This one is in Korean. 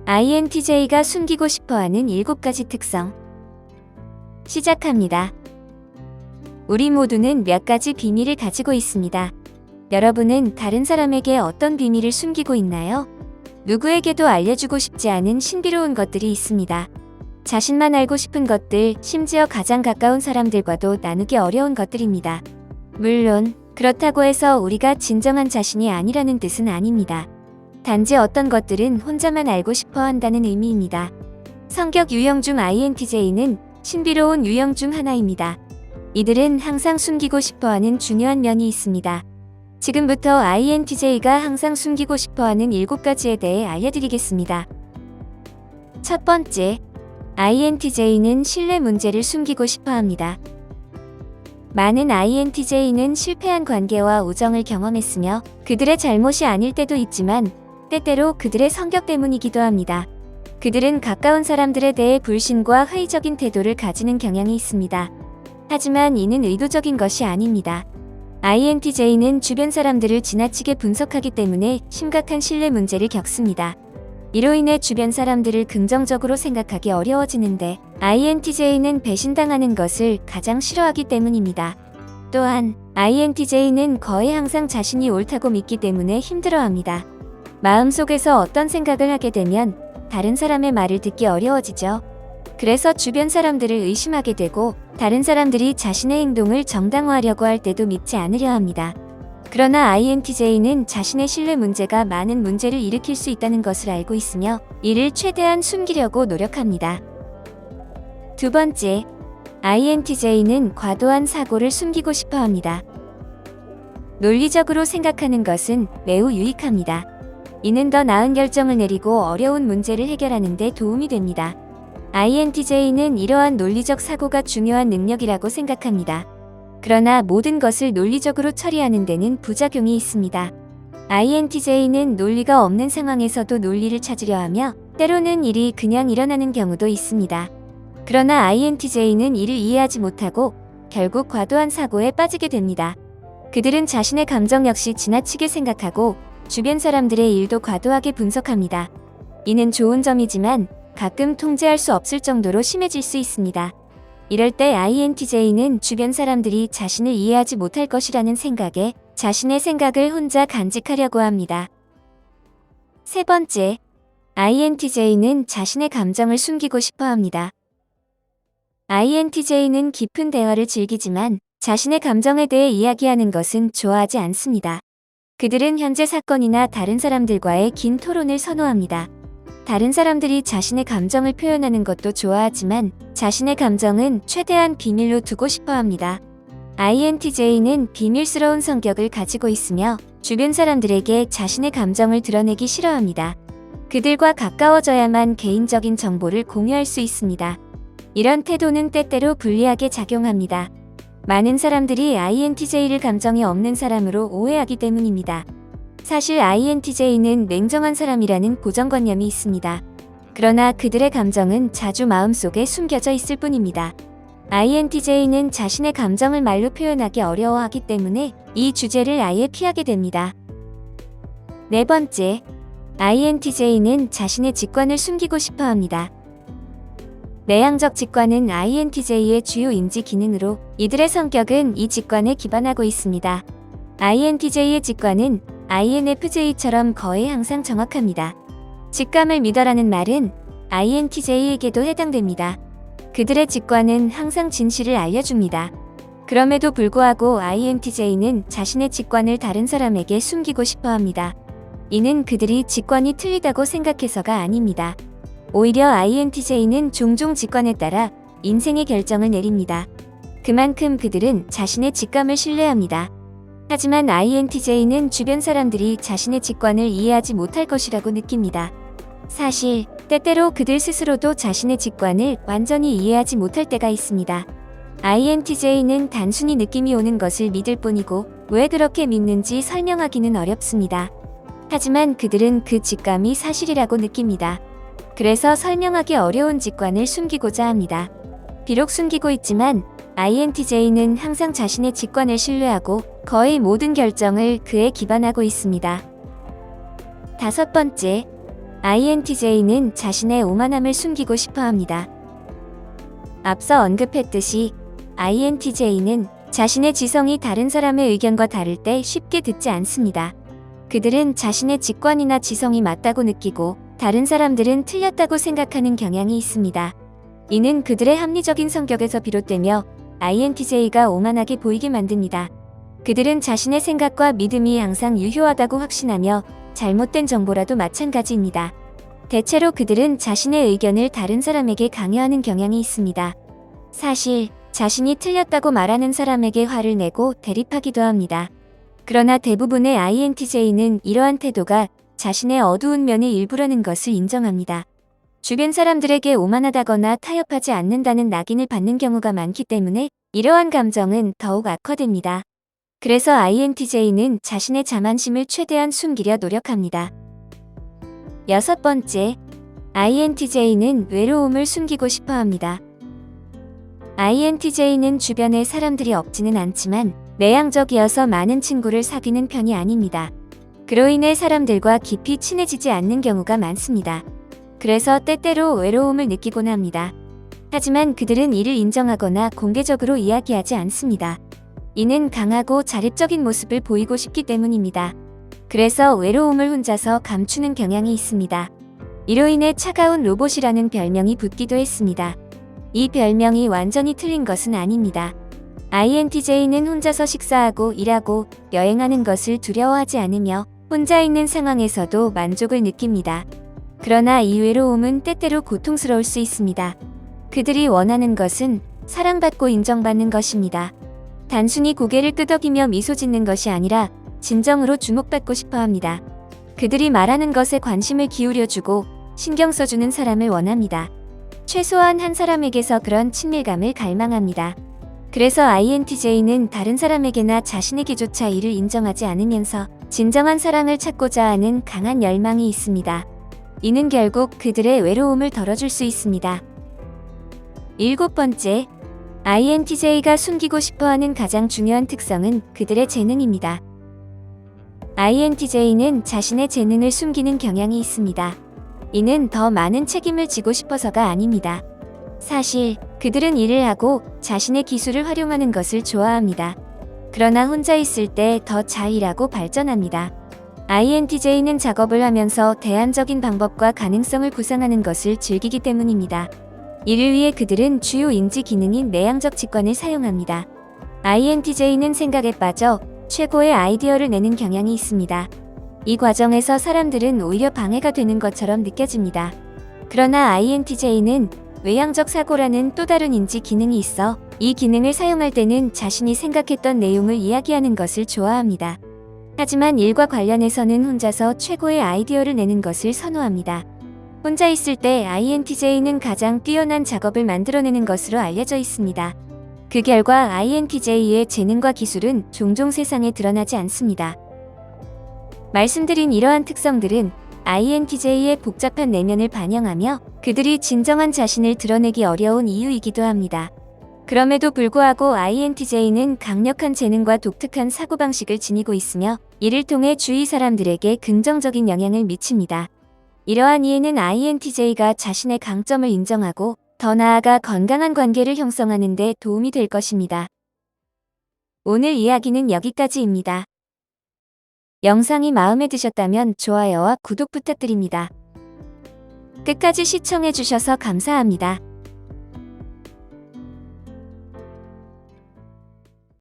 INTJ가 숨기고 싶어하는 7가지 특성. 시작합니다. 우리 모두는 몇 가지 비밀을 가지고 있습니다. 여러분은 다른 사람에게 어떤 비밀을 숨기고 있나요? 누구에게도 알려주고 싶지 않은 신비로운 것들이 있습니다. 자신만 알고 싶은 것들, 심지어 가장 가까운 사람들과도 나누기 어려운 것들입니다. 물론 그렇다고 해서 우리가 진정한 자신이 아니라는 뜻은 아닙니다. 단지 어떤 것들은 혼자만 알고 싶어 한다는 의미입니다. 성격 유형 중 INTJ는 신비로운 유형 중 하나입니다. 이들은 항상 숨기고 싶어하는 중요한 면이 있습니다. 지금부터 INTJ가 항상 숨기고 싶어하는 7가지에 대해 알려드리겠습니다. 첫 번째, INTJ는 신뢰 문제를 숨기고 싶어합니다. 많은 INTJ는 실패한 관계와 우정을 경험했으며 그들의 잘못이 아닐 때도 있지만 때때로 그들의 성격 때문이기도 합니다. 그들은 가까운 사람들에 대해 불신과 회의적인 태도를 가지는 경향이 있습니다. 하지만 이는 의도적인 것이 아닙니다. INTJ는 주변 사람들을 지나치게 분석하기 때문에 심각한 신뢰 문제를 겪습니다. 이로 인해 주변 사람들을 긍정적으로 생각하기 어려워지는데 INTJ는 배신당하는 것을 가장 싫어하기 때문입니다. 또한 INTJ는 거의 항상 자신이 옳다고 믿기 때문에 힘들어합니다. 마음속에서 어떤 생각을 하게 되면 다른 사람의 말을 듣기 어려워지죠. 그래서 주변 사람들을 의심하게 되고 다른 사람들이 자신의 행동을 정당화하려고 할 때도 믿지 않으려 합니다. 그러나 INTJ는 자신의 신뢰 문제가 많은 문제를 일으킬 수 있다는 것을 알고 있으며 이를 최대한 숨기려고 노력합니다. 두 번째, INTJ는 과도한 사고를 숨기고 싶어 합니다. 논리적으로 생각하는 것은 매우 유익합니다. 이는 더 나은 결정을 내리고 어려운 문제를 해결하는 데 도움이 됩니다. INTJ는 이러한 논리적 사고가 중요한 능력이라고 생각합니다. 그러나 모든 것을 논리적으로 처리하는 데는 부작용이 있습니다. INTJ는 논리가 없는 상황에서도 논리를 찾으려 하며 때로는 일이 그냥 일어나는 경우도 있습니다. 그러나 INTJ는 이를 이해하지 못하고 결국 과도한 사고에 빠지게 됩니다. 그들은 자신의 감정 역시 지나치게 생각하고 주변 사람들의 일도 과도하게 분석합니다. 이는 좋은 점이지만 가끔 통제할 수 없을 정도로 심해질 수 있습니다. 이럴 때 INTJ는 주변 사람들이 자신을 이해하지 못할 것이라는 생각에 자신의 생각을 혼자 간직하려고 합니다. 세 번째, INTJ는 자신의 감정을 숨기고 싶어 합니다. INTJ는 깊은 대화를 즐기지만 자신의 감정에 대해 이야기하는 것은 좋아하지 않습니다. 그들은 현재 사건이나 다른 사람들과의 긴 토론을 선호합니다. 다른 사람들이 자신의 감정을 표현하는 것도 좋아하지만 자신의 감정은 최대한 비밀로 두고 싶어 합니다. INTJ는 비밀스러운 성격을 가지고 있으며 주변 사람들에게 자신의 감정을 드러내기 싫어합니다. 그들과 가까워져야만 개인적인 정보를 공유할 수 있습니다. 이런 태도는 때때로 불리하게 작용합니다. 많은 사람들이 INTJ를 감정이 없는 사람으로 오해하기 때문입니다. 사실 INTJ는 냉정한 사람이라는 고정관념이 있습니다. 그러나 그들의 감정은 자주 마음속에 숨겨져 있을 뿐입니다. INTJ는 자신의 감정을 말로 표현하기 어려워하기 때문에 이 주제를 아예 피하게 됩니다. 네 번째, INTJ는 자신의 직관을 숨기고 싶어 합니다. 내향적 직관은 INTJ의 주요 인지 기능으로 이들의 성격은 이 직관에 기반하고 있습니다. INTJ의 직관은 INFJ처럼 거의 항상 정확합니다. 직감을 믿어라는 말은 INTJ에게도 해당됩니다. 그들의 직관은 항상 진실을 알려줍니다. 그럼에도 불구하고 INTJ는 자신의 직관을 다른 사람에게 숨기고 싶어 합니다. 이는 그들이 직관이 틀리다고 생각해서가 아닙니다. 오히려 INTJ는 종종 직관에 따라 인생의 결정을 내립니다. 그만큼 그들은 자신의 직감을 신뢰합니다. 하지만 INTJ는 주변 사람들이 자신의 직관을 이해하지 못할 것이라고 느낍니다. 사실 때때로 그들 스스로도 자신의 직관을 완전히 이해하지 못할 때가 있습니다. INTJ는 단순히 느낌이 오는 것을 믿을 뿐이고 왜 그렇게 믿는지 설명하기는 어렵습니다. 하지만 그들은 그 직감이 사실이라고 느낍니다. 그래서 설명하기 어려운 직관을 숨기고자 합니다. 비록 숨기고 있지만 INTJ는 항상 자신의 직관을 신뢰하고 거의 모든 결정을 그에 기반하고 있습니다. 다섯 번째, INTJ는 자신의 오만함을 숨기고 싶어 합니다. 앞서 언급했듯이 INTJ는 자신의 지성이 다른 사람의 의견과 다를 때 쉽게 듣지 않습니다. 그들은 자신의 직관이나 지성이 맞다고 느끼고 다른 사람들은 틀렸다고 생각하는 경향이 있습니다. 이는 그들의 합리적인 성격에서 비롯되며 INTJ가 오만하게 보이게 만듭니다. 그들은 자신의 생각과 믿음이 항상 유효하다고 확신하며 잘못된 정보라도 마찬가지입니다. 대체로 그들은 자신의 의견을 다른 사람에게 강요하는 경향이 있습니다. 사실 자신이 틀렸다고 말하는 사람에게 화를 내고 대립하기도 합니다. 그러나 대부분의 INTJ는 이러한 태도가 자신의 어두운 면의 일부라는 것을 인정합니다. 주변 사람들에게 오만하다거나 타협하지 않는다는 낙인을 받는 경우가 많기 때문에 이러한 감정은 더욱 악화됩니다. 그래서 INTJ는 자신의 자만심을 최대한 숨기려 노력합니다. 6번째, INTJ는 외로움을 숨기고 싶어 합니다. INTJ는 주변에 사람들이 없지는 않지만 내향적이어서 많은 친구를 사귀는 편이 아닙니다. 그로 인해 사람들과 깊이 친해지지 않는 경우가 많습니다. 그래서 때때로 외로움을 느끼곤 합니다. 하지만 그들은 이를 인정하거나 공개적으로 이야기하지 않습니다. 이는 강하고 자립적인 모습을 보이고 싶기 때문입니다. 그래서 외로움을 혼자서 감추는 경향이 있습니다. 이로 인해 차가운 로봇이라는 별명이 붙기도 했습니다. 이 별명이 완전히 틀린 것은 아닙니다. INTJ는 혼자서 식사하고 일하고 여행하는 것을 두려워하지 않으며 혼자 있는 상황에서도 만족을 느낍니다. 그러나 이 외로움은 때때로 고통스러울 수 있습니다. 그들이 원하는 것은 사랑받고 인정받는 것입니다. 단순히 고개를 끄덕이며 미소 짓는 것이 아니라 진정으로 주목받고 싶어 합니다. 그들이 말하는 것에 관심을 기울여주고 신경 써주는 사람을 원합니다. 최소한 한 사람에게서 그런 친밀감을 갈망합니다. 그래서 INTJ는 다른 사람에게나 자신에게조차 이를 인정하지 않으면서 진정한 사랑을 찾고자 하는 강한 열망이 있습니다. 이는 결국 그들의 외로움을 덜어줄 수 있습니다. 7번째, INTJ가 숨기고 싶어하는 가장 중요한 특성은 그들의 재능입니다. INTJ는 자신의 재능을 숨기는 경향이 있습니다. 이는 더 많은 책임을 지고 싶어서가 아닙니다. 사실 그들은 일을 하고 자신의 기술을 활용하는 것을 좋아합니다. 그러나 혼자 있을 때 더 잘 일하고 발전합니다. INTJ는 작업을 하면서 대안적인 방법과 가능성을 구상하는 것을 즐기기 때문입니다. 이를 위해 그들은 주요 인지 기능인 내향적 직관을 사용합니다. INTJ는 생각에 빠져 최고의 아이디어를 내는 경향이 있습니다. 이 과정에서 사람들은 오히려 방해가 되는 것처럼 느껴집니다. 그러나 INTJ는 외향적 사고라는 또 다른 인지 기능이 있어 이 기능을 사용할 때는 자신이 생각했던 내용을 이야기하는 것을 좋아합니다. 하지만 일과 관련해서는 혼자서 최고의 아이디어를 내는 것을 선호합니다. 혼자 있을 때 INTJ는 가장 뛰어난 작업을 만들어내는 것으로 알려져 있습니다. 그 결과 INTJ의 재능과 기술은 종종 세상에 드러나지 않습니다. 말씀드린 이러한 특성들은 INTJ의 복잡한 내면을 반영하며 그들이 진정한 자신을 드러내기 어려운 이유이기도 합니다. 그럼에도 불구하고 INTJ는 강력한 재능과 독특한 사고방식을 지니고 있으며 이를 통해 주위 사람들에게 긍정적인 영향을 미칩니다. 이러한 이해는 INTJ가 자신의 강점을 인정하고 더 나아가 건강한 관계를 형성하는 데 도움이 될 것입니다. 오늘 이야기는 여기까지입니다. 영상이 마음에 드셨다면 좋아요와 구독 부탁드립니다. 끝까지 시청해주셔서 감사합니다.